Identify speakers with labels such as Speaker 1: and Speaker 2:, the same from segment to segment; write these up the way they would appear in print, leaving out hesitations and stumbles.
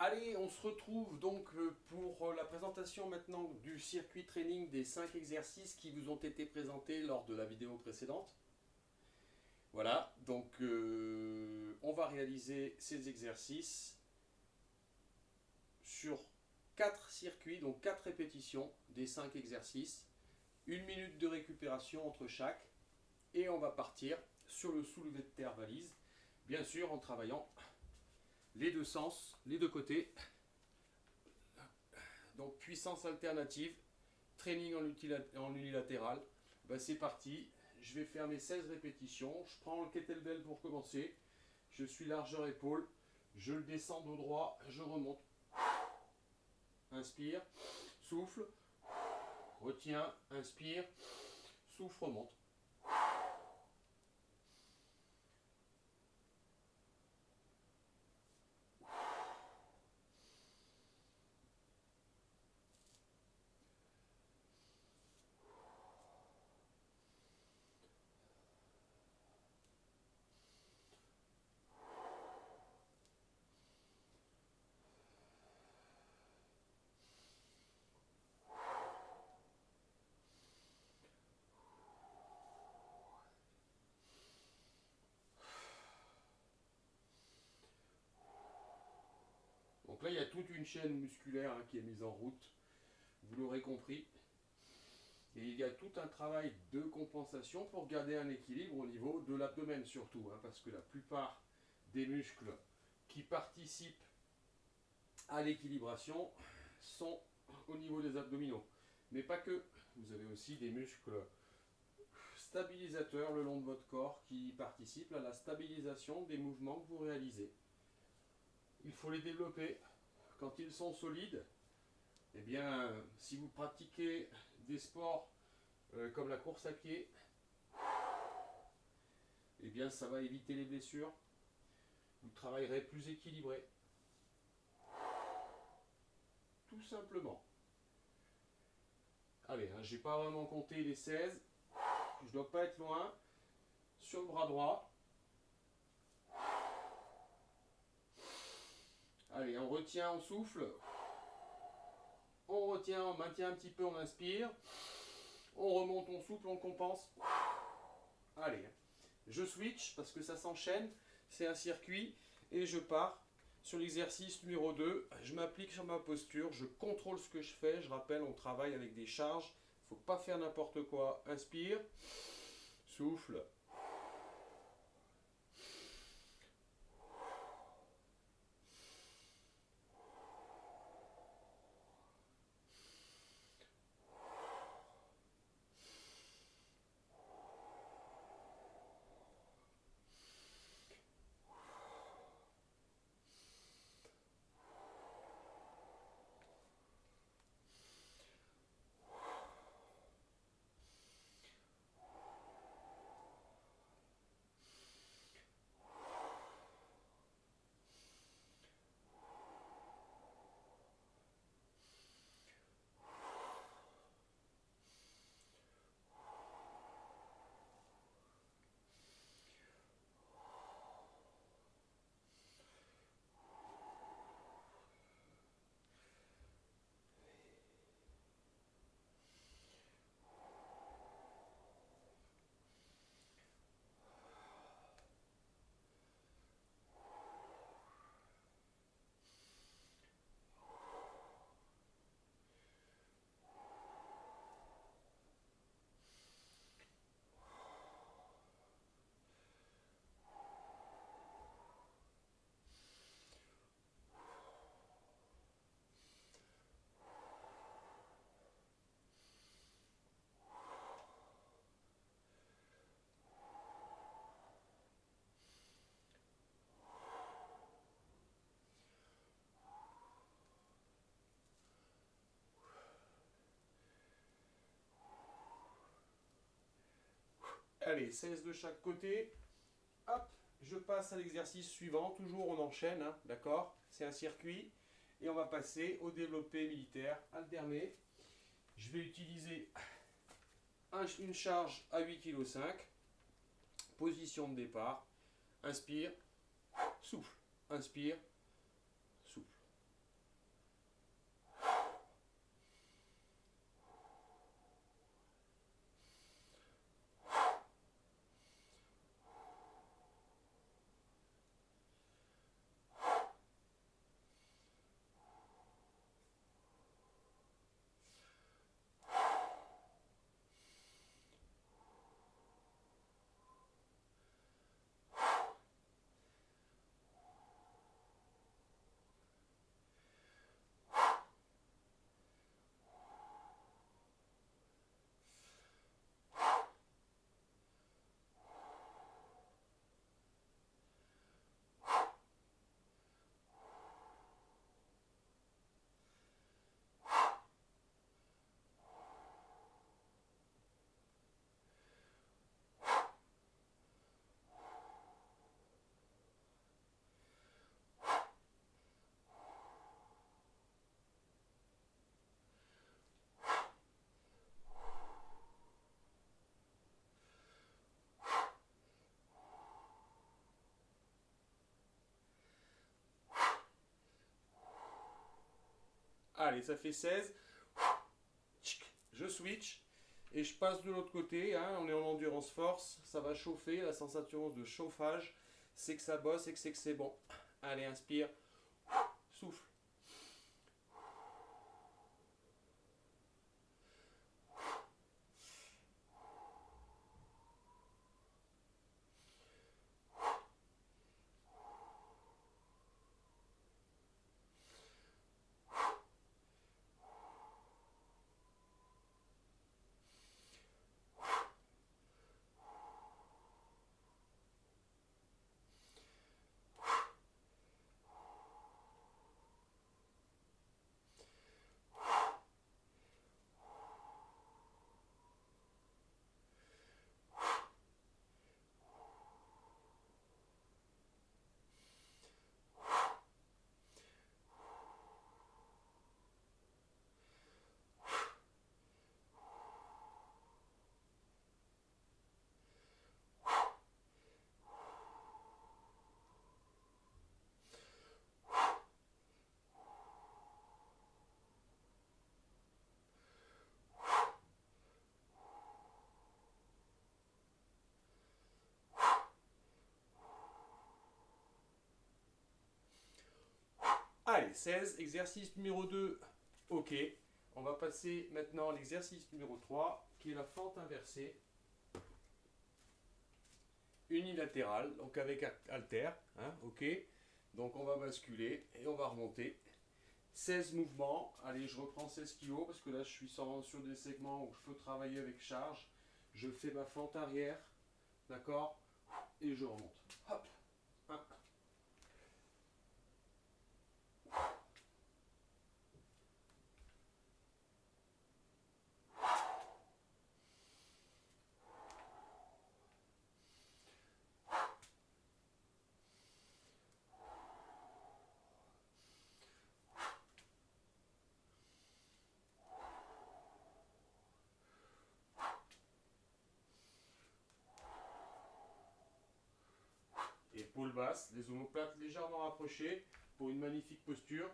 Speaker 1: Allez, on se retrouve donc pour la présentation maintenant du circuit training des 5 exercices qui vous ont été présentés lors de la vidéo précédente. Voilà, donc on va réaliser ces exercices sur 4 circuits, donc 4 répétitions des 5 exercices, 1 minute de récupération entre chaque, et on va partir sur le soulevé de terre valise, bien sûr en travaillant les deux sens, les deux côtés. Donc puissance alternative, training en unilatéral. Ben, c'est parti, je vais faire mes 16 répétitions. Je prends le kettlebell pour commencer. Je suis largeur épaule. Je le descends dos droit, je remonte. Inspire, souffle, retiens, inspire, souffle, remonte. Donc là, il y a toute une chaîne musculaire qui est mise en route, vous l'aurez compris. Et il y a tout un travail de compensation pour garder un équilibre au niveau de l'abdomen surtout, parce que la plupart des muscles qui participent à l'équilibration sont au niveau des abdominaux. Mais pas que, vous avez aussi des muscles stabilisateurs le long de votre corps qui participent à la stabilisation des mouvements que vous réalisez. Il faut les développer. Quand ils sont solides, eh bien, si vous pratiquez des sports comme la course à pied, eh bien, ça va éviter les blessures. Vous travaillerez plus équilibré. Tout simplement. Allez, j'ai pas vraiment compté les 16. Je dois pas être loin. Sur le bras droit. Allez, on retient, on souffle. On retient, on maintient un petit peu, on inspire. On remonte, on souffle, on compense. Allez, je switch parce que ça s'enchaîne. C'est un circuit et je pars sur l'exercice numéro 2. Je m'applique sur ma posture, je contrôle ce que je fais. Je rappelle, on travaille avec des charges. Il ne faut pas faire n'importe quoi. Inspire, souffle. Allez, 16 de chaque côté. Hop, je passe à l'exercice suivant. Toujours on enchaîne, d'accord? C'est un circuit. Et on va passer au développé militaire alterné. Je vais utiliser une charge à 8,5 kg. Position de départ. Inspire, souffle. Inspire, souffle. Allez, ça fait 16. Je switch et je passe de l'autre côté. Hein, on est en endurance force. Ça va chauffer. La sensation de chauffage, c'est que ça bosse et que c'est bon. Allez, inspire. Souffle. Allez, 16, exercice numéro 2, ok. On va passer maintenant à l'exercice numéro 3, qui est la fente inversée, unilatérale, donc avec halter, hein, ok. Donc on va basculer et on va remonter. 16 mouvements, allez, je reprends 16 kilos, parce que là je suis sur des segments où je peux travailler avec charge. Je fais ma fente arrière, d'accord, et je remonte. Hop, 1. Épaules basses, les omoplates légèrement rapprochées pour une magnifique posture.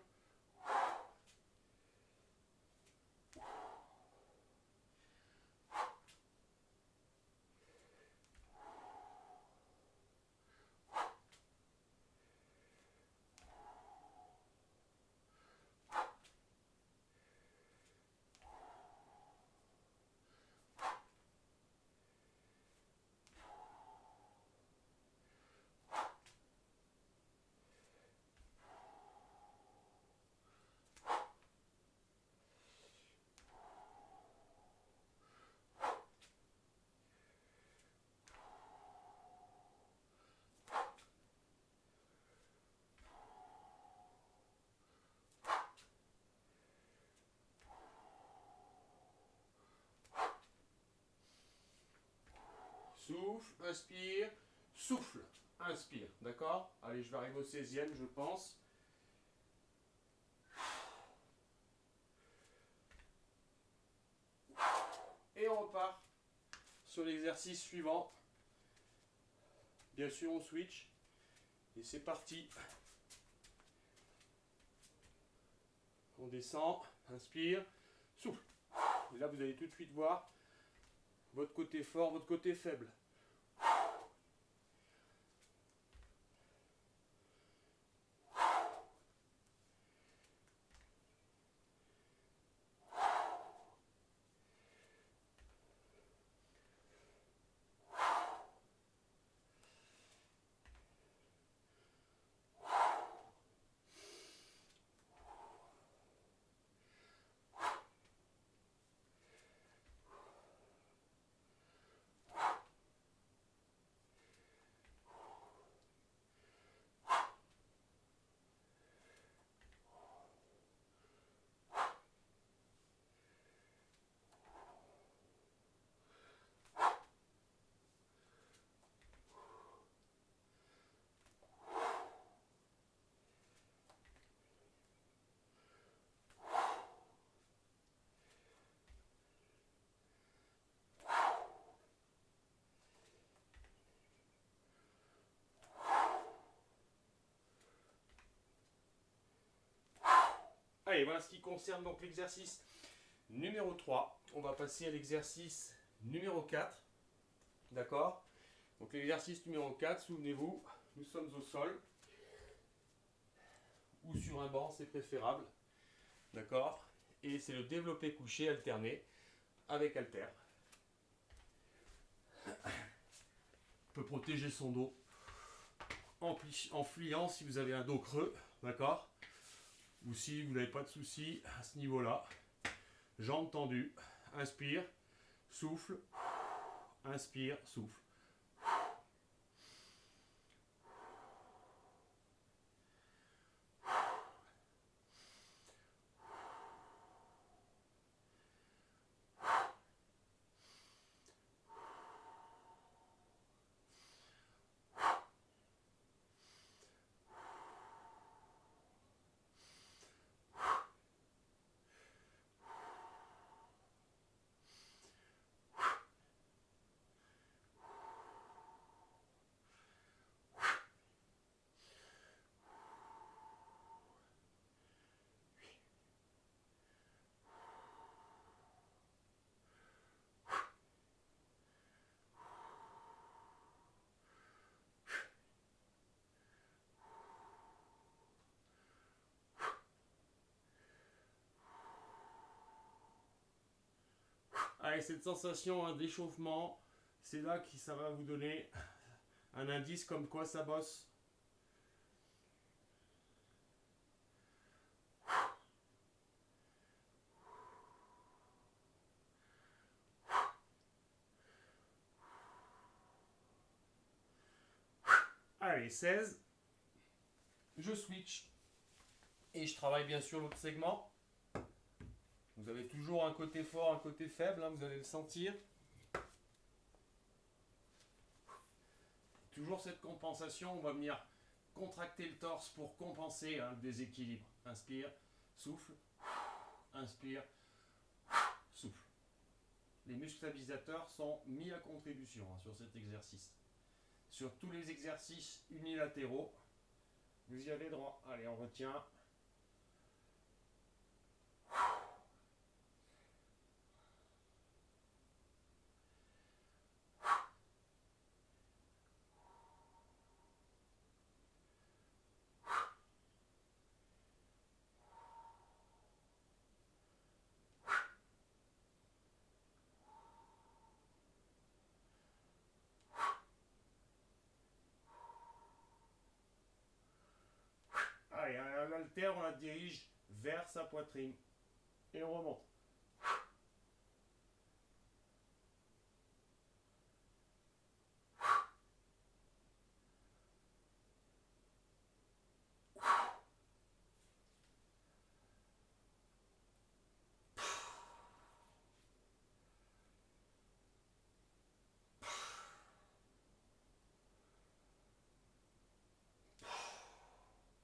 Speaker 1: Souffle, inspire, souffle, inspire, d'accord? Allez, je vais arriver au 16e, je pense. Et on repart sur l'exercice suivant. Bien sûr, on switch. Et c'est parti. On descend, inspire, souffle. Et là, vous allez tout de suite voir votre côté fort, votre côté faible. Allez, voilà ce qui concerne donc l'exercice numéro 3. On va passer à l'exercice numéro 4. D'accord? Donc l'exercice numéro 4, souvenez-vous, nous sommes au sol ou sur un banc, c'est préférable. D'accord? Et c'est le développé couché alterné avec haltère. On peut protéger son dos en pliant si vous avez un dos creux. D'accord? Ou si vous n'avez pas de soucis à ce niveau-là. Jambes tendues. Inspire, souffle. Inspire, souffle. Allez, cette sensation d'échauffement, c'est là que ça va vous donner un indice comme quoi ça bosse. Allez, 16. Je switch. Et je travaille bien sûr l'autre segment. Vous avez toujours un côté fort, un côté faible, hein, vous allez le sentir. Toujours cette compensation, on va venir contracter le torse pour compenser le déséquilibre. Inspire, souffle, inspire, souffle. Les muscles stabilisateurs sont mis à contribution sur cet exercice. Sur tous les exercices unilatéraux, vous y avez droit. Allez, on retient. Allez, l'haltère, on la dirige vers sa poitrine. Et on remonte.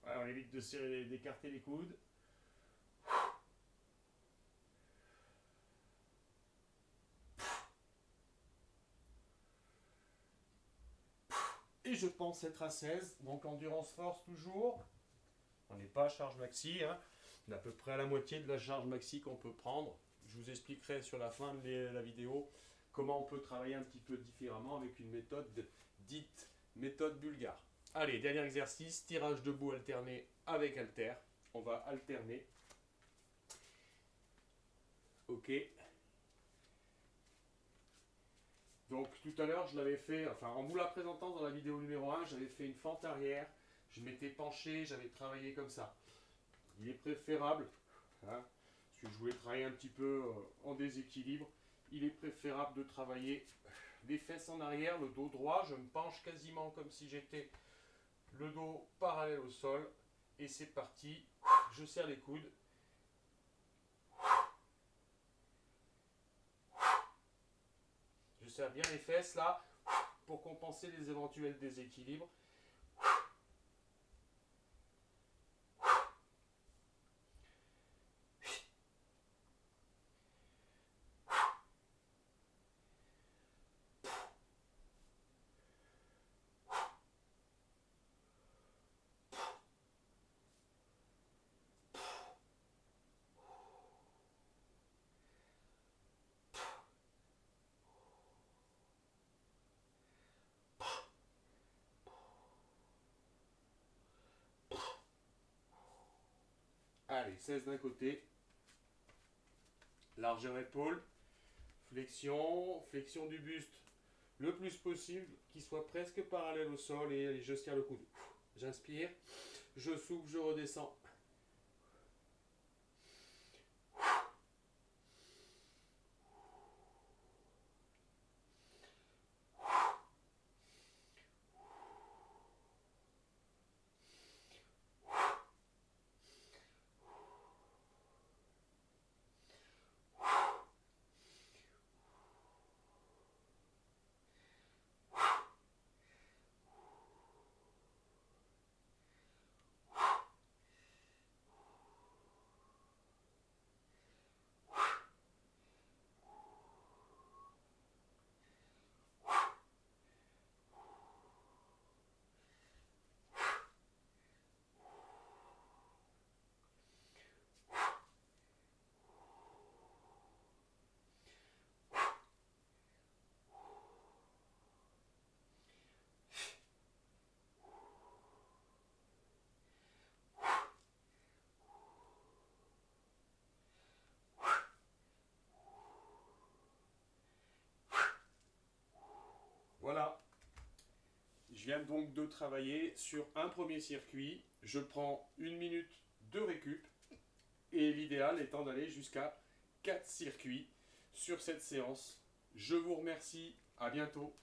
Speaker 1: Ouais, on évite de serrer, d'écarter les coudes. Et je pense être à 16. Donc endurance force toujours. On n'est pas à charge maxi. Hein. On est à peu près à la moitié de la charge maxi qu'on peut prendre. Je vous expliquerai sur la fin de la vidéo comment on peut travailler un petit peu différemment avec une méthode dite méthode bulgare. Allez, dernier exercice, tirage debout alterné avec haltère. On va alterner. Ok. Donc tout à l'heure, je l'avais fait, enfin en vous la présentant dans la vidéo numéro 1, j'avais fait une fente arrière. Je m'étais penché, j'avais travaillé comme ça. Il est préférable, hein, parce que je voulais travailler un petit peu en déséquilibre, il est préférable de travailler les fesses en arrière, le dos droit. Je me penche quasiment comme si j'étais le dos parallèle au sol. Et c'est parti, je serre les coudes. Je serre bien les fesses là, pour compenser les éventuels déséquilibres. Allez, 16 d'un côté. Largeur épaule. Flexion du buste le plus possible, qui soit presque parallèle au sol et allez, je serre le coude. J'inspire, je souffle, je redescends. Voilà. Je viens donc de travailler sur un premier circuit. Je prends 1 minute de récup. Et l'idéal étant d'aller jusqu'à 4 circuits sur cette séance. Je vous remercie. À bientôt.